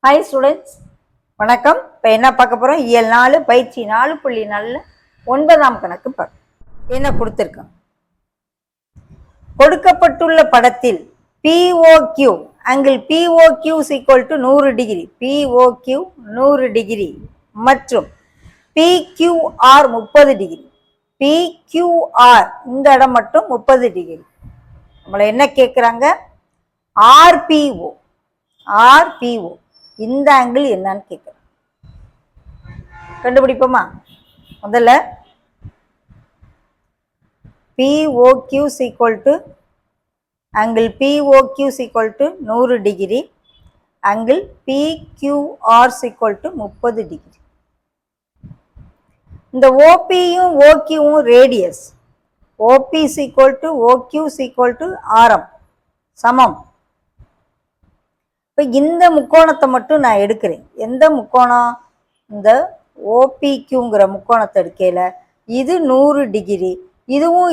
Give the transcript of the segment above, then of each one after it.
Hi students, வணக்கம். இப்போ என்ன பார்க்க போகிறோம்? இயல் 4 பயிற்சி 4.4 9ஆம் கணக்கு பார்க்க என்ன கொடுத்துருக்கோம். கொடுக்கப்பட்டுள்ள படத்தில் POQ angle POQ = 100 degree, POQ 100 degree மற்றும் PQR 30 டிகிரி, PQR இந்த இடம் மட்டும் 30 டிகிரி. நம்மளை என்ன கேட்குறாங்க? RPO இந்த ஆங்கிள் என்னன்னு கேட்குறேன். கண்டுபிடிப்போமா? முதல்ல POQ = angle POQ = 100 degree, angle PQR = 30 degree. இந்த OPயும் OQவும் ரேடியஸ். OP = OQ = ஆரம், சமம். இப்போ இந்த முக்கோணத்தை மட்டும் நான் எடுக்கிறேன். எந்த முக்கோணம்? இந்த OPQங்கிற முக்கோணத்தை எடுக்கையில் இது 100 டிகிரி,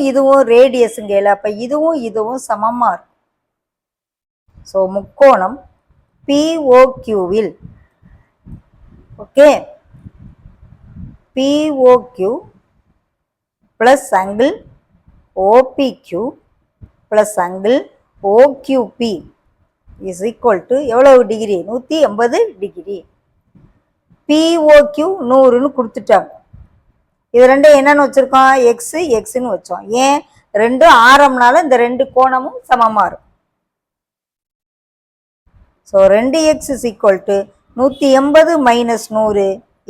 இதுவும் ரேடியஸுங்கையில், அப்போ இதுவும் சமமாக இருக்கும். ஸோ முக்கோணம் POQவில் okay POQ plus angle OPQ plus angle OQP is equal to எவ்வளவு டிகிரி? 180 டிகிரி. POQ 100ன்னு கொடுத்துட்டாங்க. இது ரெண்டும் என்னன்னு வச்சுருக்கோம்? எக்ஸ்ன்னு வச்சோம். ஏன்? ரெண்டும் ஆரம்னால இந்த ரெண்டு கோணமும் சமமாக இருக்கும். So 2x = 180 - 100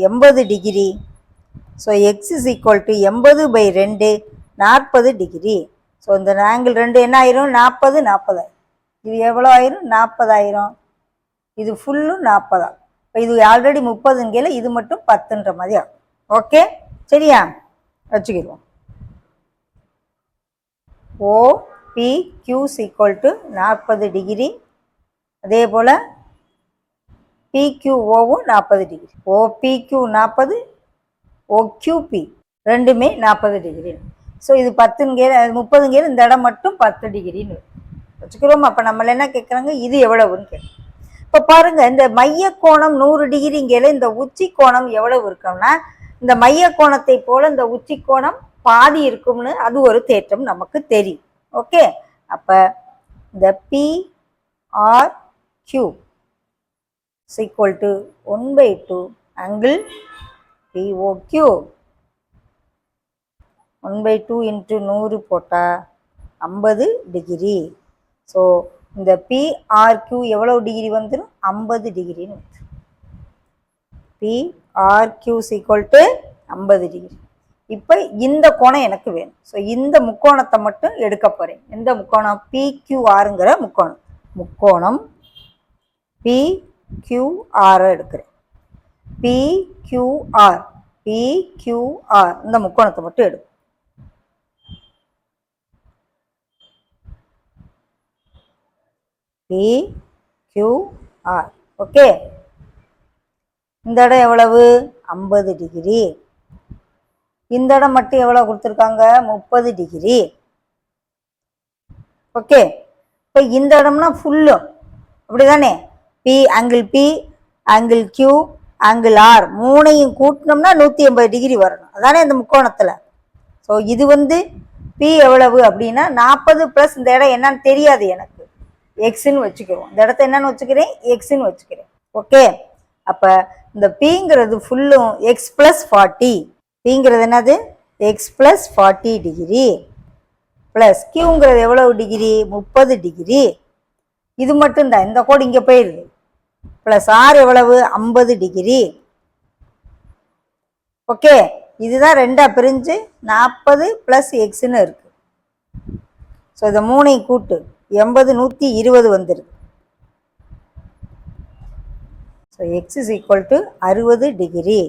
80 degree. So x = 80/2 40 degree. So இந்த ஆங்கிள் ரெண்டு என்ன ஆயிரும்? 40 40. இது எவ்வளோ ஆயிரும்? 40,000. இது ஃபுல்லும் 40. இப்போ இது ஆல்ரெடி 30ங்கையில் இது மட்டும் 10ன்ற மாதிரி ஆகும். ஓகே, சரியா? வச்சுக்கிடுவோம். OPQ = 40 degree. அதே போல் PQOவும் 40 டிகிரி. OPQ 40, OQP ரெண்டுமே 40 டிகிரி. ஸோ இது 30ங்கையில் இந்த இடம் மட்டும் 10 டிகிரின்னு வச்சுக்கிறோம். அப்போ நம்மள என்ன கேட்குறாங்க? இது எவ்வளவுன்னு கேட்குறோம். இப்போ பாருங்க, இந்த மைய கோணம் 100 டிகிரிங்கையில் இந்த உச்சி கோணம் எவ்வளவு இருக்கும்னா, இந்த மைய கோணத்தை போல இந்த உச்சி கோணம் பாதி இருக்கும்னு அது ஒரு தேற்றம் நமக்கு தெரியும். ஓகே, அப்போ இந்த PRQ = 1/2 ஆங்கிள் POQ. 1/2 × 100 போட்டால் 50 டிகிரி. ஸோ இந்த PRQ எவ்வளவு டிகிரி வந்துடும்? 50 டிகிரின்னு வந்துடும். PRQ = 50 degree. இப்போ இந்த கோணம் எனக்கு வேணும். ஸோ இந்த முக்கோணத்தை மட்டும் எடுக்க போகிறேன். எந்த முக்கோணம்? PQRங்கிற முக்கோணம் PQR எடுக்கிறேன். PQR இந்த முக்கோணத்தை மட்டும் எடுக்கும். PQR okay. இந்த இடம் எவ்வளவு? 50 டிகிரி. இந்த இடம் மட்டும் எவ்வளவு கொடுத்துருக்காங்க? 30 டிகிரி. ஓகே, இப்போ இந்த இடம்னா ஃபுல்லும் அப்படிதானே? Angle P angle Q angle R மூணையும் கூட்டினோம்னா 180 டிகிரி வரணும். அதானே இந்த முக்கோணத்தில். ஸோ இது P எவ்வளவு அப்படின்னா 40 + இந்த இடம் என்னன்னு தெரியாது எனக்கு, எக்ஸ்ன்னு வச்சுக்கிறோம். இந்த இடத்த என்னன்னு வச்சுக்கிறேன்? எக்ஸ்ன்னு வச்சுக்கிறேன். ஓகே, அப்போ இந்த Pங்கிறது ஃபுல்லும் x + 40. Pங்கிறது என்னது? x + 40 டிகிரி ப்ளஸ் Qங்கிறது எவ்வளவு டிகிரி? 30 டிகிரி. இது மட்டும்தான், இந்த கோடு இங்கே போயிடுது. ப்ளஸ் R எவ்வளவு? 50 டிகிரி. ஓகே, இதுதான் ரெண்டா பிரிஞ்சு 40 + எக்ஸ்ன்னு இருக்கு. ஸோ இதை மூணையும் கூட்டு 80 120 வந்துடுது. So x = 60 degree.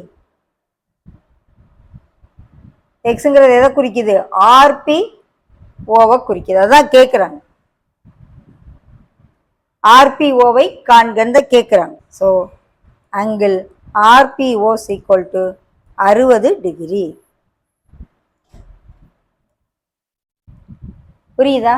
எக்ஸுங்கிறது எதை குறிக்குது? RPOவை குறிக்குது. அதான் கேட்குறாங்க, RPOவை காண்கன்னு கேட்குறாங்க. So angle RPO = 60 degree. புரியுதா?